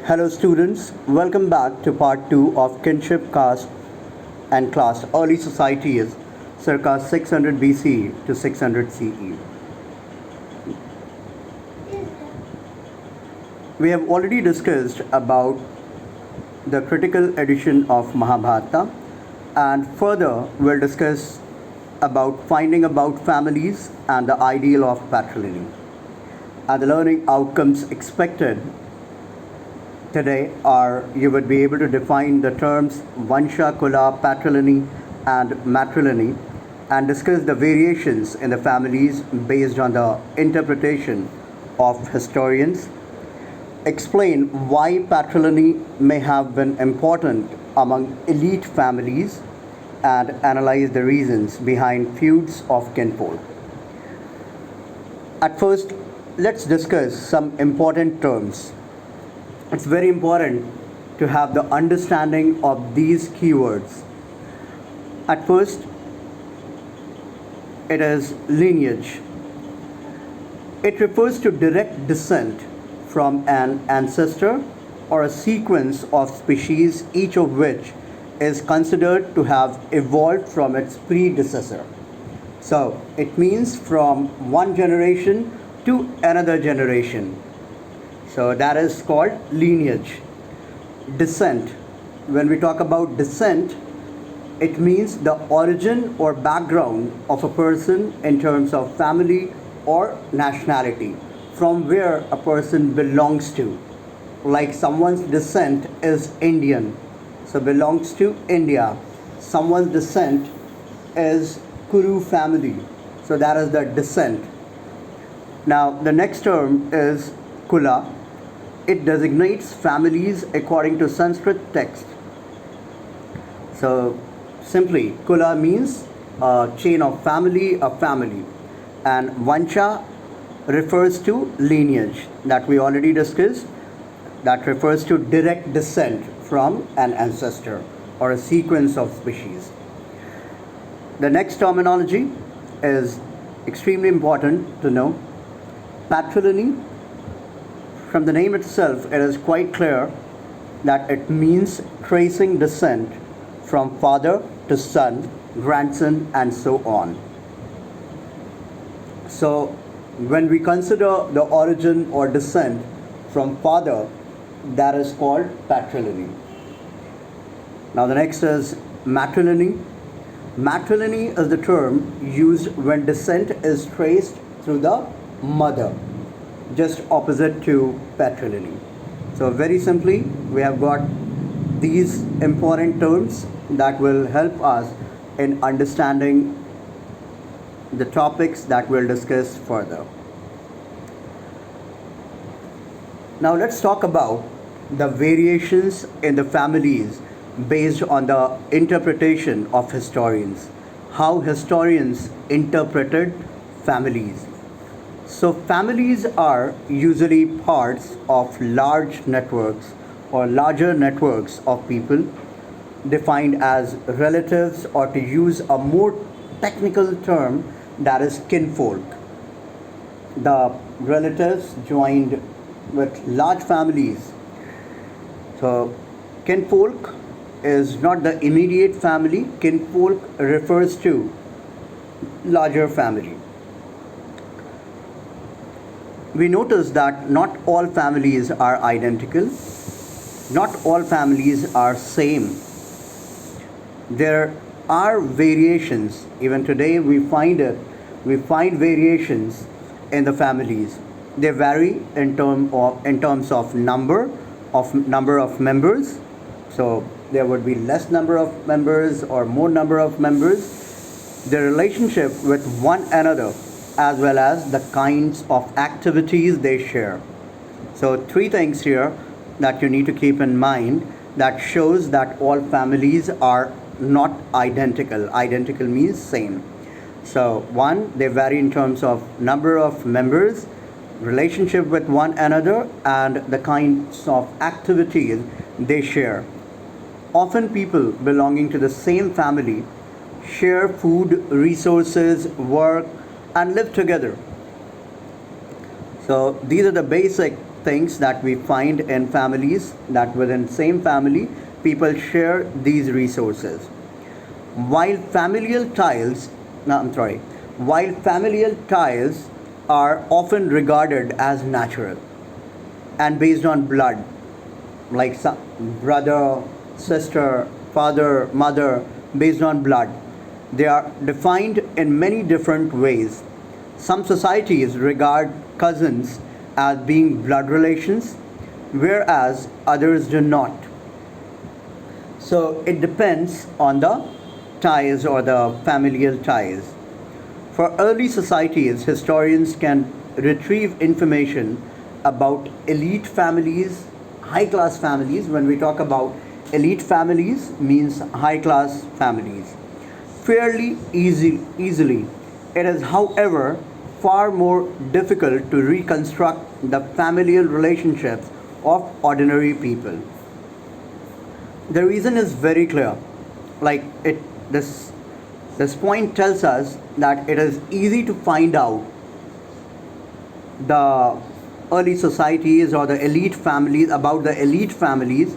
Hello students, welcome back to part 2 of Kinship, Caste and Class Early Societies circa 600 BCE to 600 CE. We have already discussed about the critical edition of Mahabharata, and further we'll discuss about finding about families and the ideal of patrilineal. And the learning outcomes expected today are you would be able to define the terms Vansha, Kula, patrilineal and matrilineal and discuss the variations in the families based on the interpretation of historians. Explain why patrilineal may have been important among elite families and analyze the reasons behind feuds of kinfolk. At first, let's discuss some important terms. It's very important to have the understanding of these keywords. At first, it is lineage. It refers to direct descent from an ancestor or a sequence of species, each of which is considered to have evolved from its predecessor. So it means from one generation to another generation. So that is called lineage. Descent. When we talk about descent, it means the origin or background of a person in terms of family or nationality, from where a person belongs to. Like someone's descent is Indian, so belongs to India. Someone's descent is Kuru family, so that is the descent. Now the next term is Kula. It designates families according to Sanskrit text. So simply, Kula means a chain of family, a family. And Vansha refers to lineage that we already discussed. That refers to direct descent from an ancestor or a sequence of species. The next terminology is extremely important to know. Patrilineal. From the name itself, it is quite clear that it means tracing descent from father to son, grandson, and so on. So, when we consider the origin or descent from father, that is called patrilineal. Now, the next is matrilineal. Matrilineal is the term used when descent is traced through the mother, just opposite to patrilineal. So very simply, we have got these important terms that will help us in understanding the topics that we'll discuss further. Now let's talk about the variations in the families based on the interpretation of historians, how historians interpreted families. So families are usually parts of large networks or larger networks of people defined as relatives, or to use a more technical term, that is kinfolk. The relatives joined with large families. So kinfolk is not the immediate family. Kinfolk refers to larger family. We notice that not all families are identical, not all families are same. There are variations. Even today we find variations in the families. They vary in terms of number of members. So there would be less number of members or more number of members. The relationship with one another, as well as the kinds of activities they share. So three things here that you need to keep in mind that shows that all families are not identical. Identical means same. So one, they vary in terms of number of members, relationship with one another, and the kinds of activities they share. Often people belonging to the same family share food, resources, work, and live together. So these are the basic things that we find in families, that within same family people share these resources. While familial ties, no, I'm sorry, while familial ties are often regarded as natural and based on blood, like some brother, sister, father, mother, based on blood, they are defined in many different ways. Some societies regard cousins as being blood relations, whereas others do not. So it depends on the ties or the familial ties. For early societies, historians can retrieve information about elite families, high class families. When we talk about elite families, means high class families, fairly easily. It is, however, far more difficult to reconstruct the familial relationships of ordinary people. The reason is very clear. Like it, this point tells us that it is easy to find out the early societies or the elite families, about the elite families,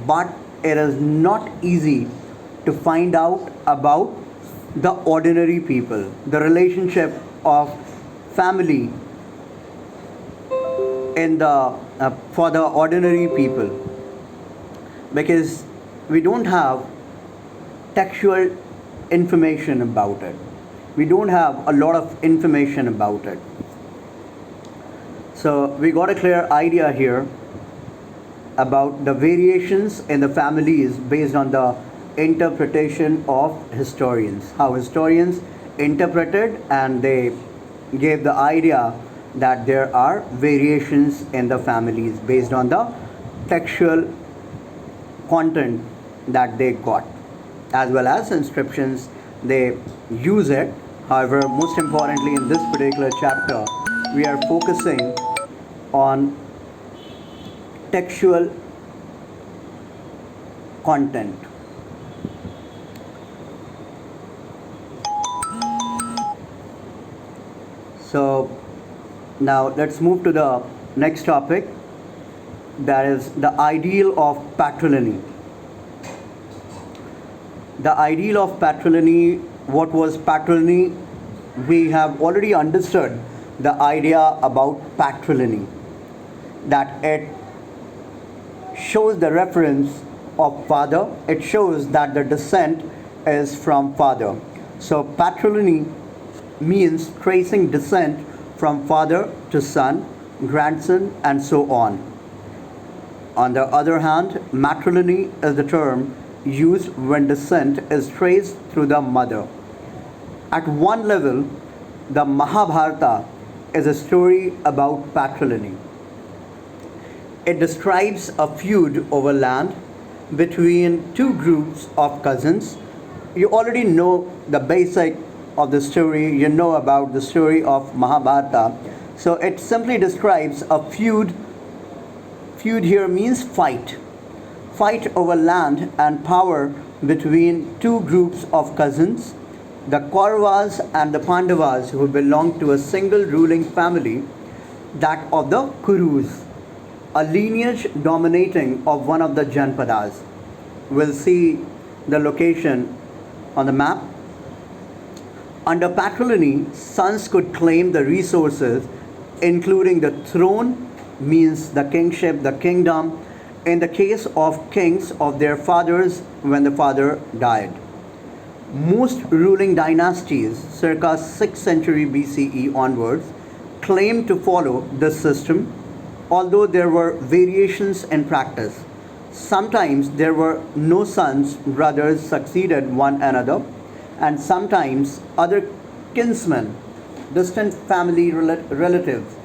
but it is not easy to find out about the ordinary people, the relationship of family in the for the ordinary people, because we don't have textual information about it. We don't have a lot of information about it. So we got a clear idea here about the variations in the families based on the interpretation of historians, how historians interpreted, and they gave the idea that there are variations in the families based on the textual content that they got, as well as inscriptions they use it. However, most importantly in this particular chapter, we are focusing on textual content. So now let's move to the next topic, that is the ideal of patrilineal. The ideal of patrilineal, what was patrilineal? We have already understood the idea about patrilineal, that it shows the reference of father, it shows that the descent is from father. So patrilineal means tracing descent from father to son, grandson, and so on. On the other hand, matrilineal is the term used when descent is traced through the mother. At one level, the Mahabharata is a story about patrilineal. It describes a feud over land between two groups of cousins. You already know the basic of the story, you know about the story of Mahabharata. So it simply describes a feud. Feud here means fight. Fight over land and power between two groups of cousins, the Kauravas and the Pandavas, who belonged to a single ruling family, that of the Kurus, a lineage dominating of one of the Janpadas. We'll see the location on the map. Under patrilineal, sons could claim the resources, including the throne, means the kingship, the kingdom, in the case of kings, of their fathers when the father died. Most ruling dynasties, circa 6th century BCE onwards, claimed to follow this system, although there were variations in practice. Sometimes there were no sons, brothers succeeded one another, and sometimes other kinsmen, distant family relatives,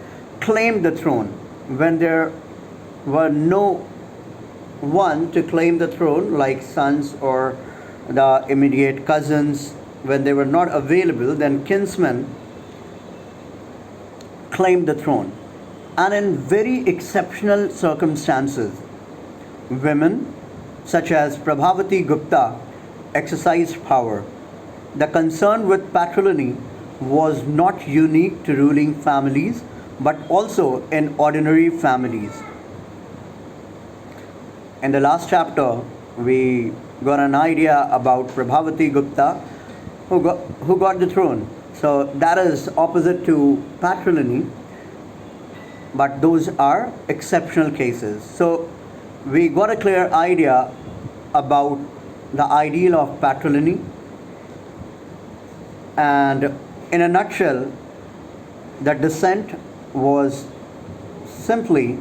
claimed the throne. When there were no one to claim the throne, like sons or the immediate cousins, when they were not available, then kinsmen claimed the throne. And in very exceptional circumstances, women such as Prabhavati Gupta exercised power. The concern with patrilineal was not unique to ruling families, but also in ordinary families. In the last chapter, we got an idea about Prabhavati Gupta, who got the throne. So that is opposite to patrilineal, but those are exceptional cases. So we got a clear idea about the ideal of patrilineal, and in a nutshell, the descent was simply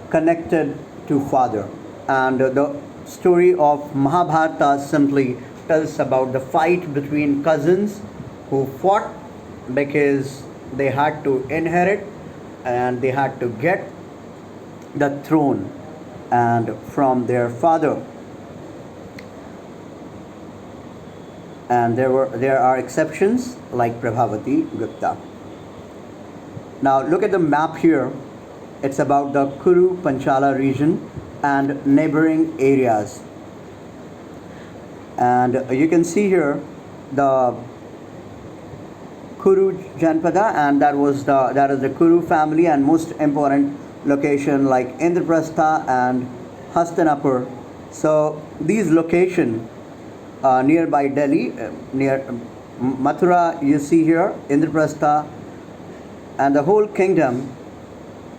connected to father, and the story of Mahabharata simply tells about the fight between cousins who fought because they had to inherit and they had to get the throne and from their father. And there are exceptions like Prabhavati Gupta. Now look at the map here. It's about the Kuru Panchala region and neighboring areas. And you can see here the Kuru Janpada, and that is the Kuru family, and most important location like Indraprastha and Hastinapur. So these locations nearby Delhi, near Mathura, you see here Indraprastha, and the whole kingdom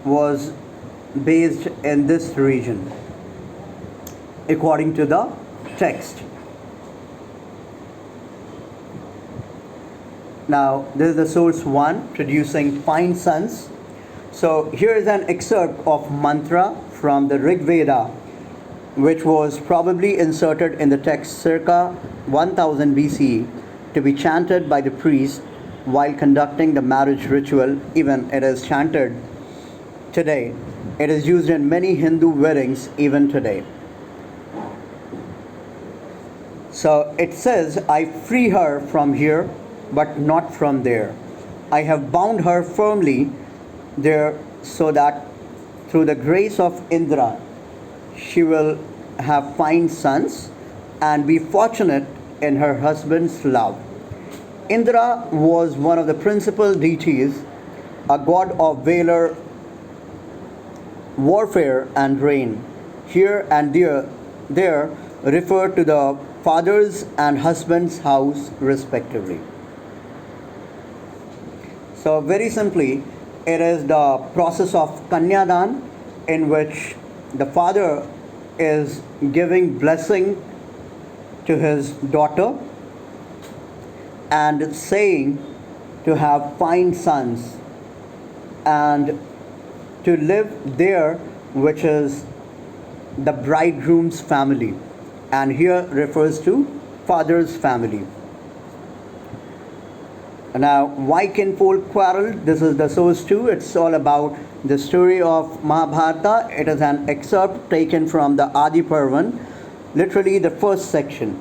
was based in this region according to the text. Now this is the source 1, producing fine sons. So here is an excerpt of mantra from the Rig Veda, which was probably inserted in the text circa 1000 BCE to be chanted by the priest while conducting the marriage ritual. Even it is chanted today. It is used in many Hindu weddings even today. So it says, I free her from here, but not from there. I have bound her firmly there, so that through the grace of Indra, she will have fine sons and be fortunate in her husband's love. Indra was one of the principal deities, a god of valor, warfare, and rain. Here and there refer to the father's and husband's house respectively. So very simply, it is the process of Kanyadan, in which the father is giving blessing to his daughter and saying to have fine sons and to live there, which is the bridegroom's family, and here refers to father's family. Now, why kinfolk quarrel? This is the source 2. It's all about the story of Mahabharata. It is an excerpt taken from the Adi Parvan, literally the first section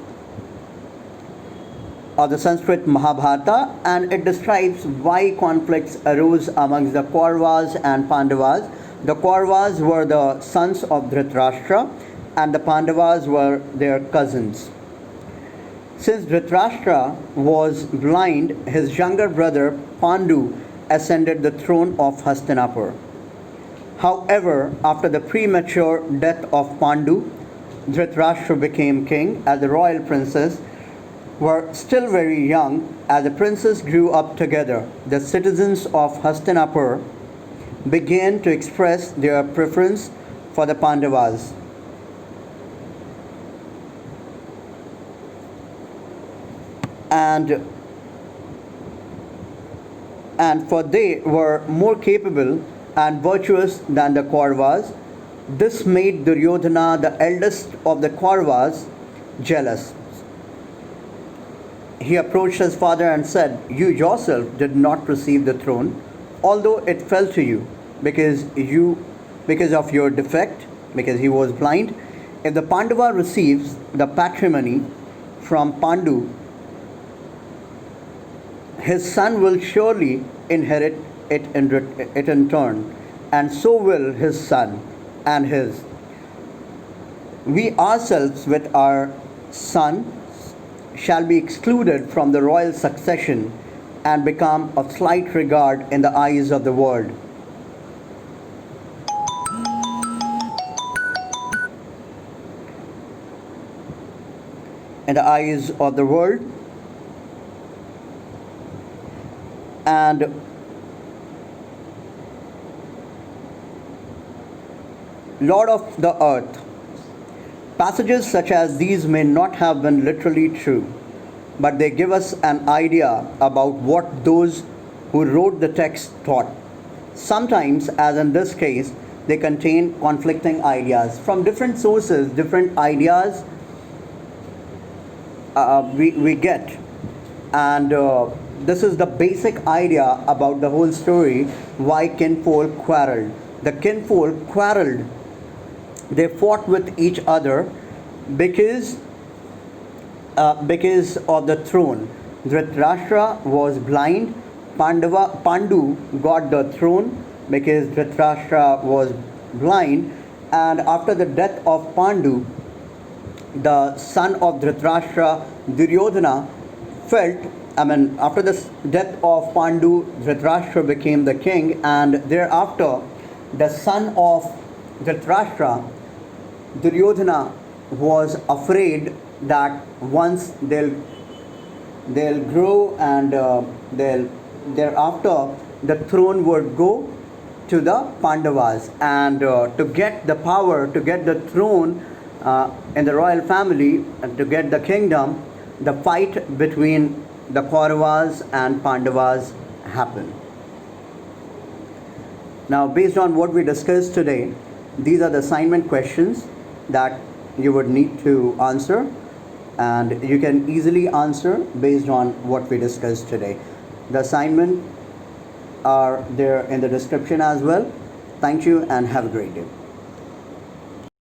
of the Sanskrit Mahabharata, and it describes why conflicts arose amongst the Kauravas and Pandavas. The Kauravas were the sons of Dhritarashtra, and the Pandavas were their cousins. Since Dhritarashtra was blind, his younger brother Pandu ascended the throne of Hastinapur. However, after the premature death of Pandu, Dhritarashtra became king, as the royal princes were still very young. As the princes grew up together, the citizens of Hastinapur began to express their preference for the Pandavas. And for they were more capable and virtuous than the Kauravas. This made Duryodhana, the eldest of the Kauravas, jealous. He approached his father and said, "You yourself did not receive the throne, although it fell to you because of your defect, because he was blind. If the Pandava receives the patrimony from Pandu, his son will surely inherit it in turn, and so will his son and his. We ourselves with our son shall be excluded from the royal succession and become of slight regard in the eyes of the world. In the eyes of the world, and Lord of the earth. Passages such as these may not have been literally true, but they give us an idea about what those who wrote the text thought. Sometimes, as in this case, they contain conflicting ideas. From different sources, different ideas we get. And this is the basic idea about the whole story why kinfolk quarreled. The kinfolk quarreled, they fought with each other because of the throne. Dhritarashtra was blind. Pandu got the throne because Dhritarashtra was blind. And after the death of Pandu, the son of Dhritarashtra, Duryodhana, after the death of Pandu, Dhritarashtra became the king, and thereafter, the son of Dhritarashtra, Duryodhana, was afraid that once they'll grow and they'll thereafter the throne would go to the Pandavas, and to get the power, to get the throne in the royal family, and to get the kingdom, the fight between the Kauravas and Pandavas happened. Now, based on what we discussed today, these are the assignment questions that you would need to answer, and you can easily answer based on what we discussed today. The assignment are there in the description as well. Thank you and have a great day.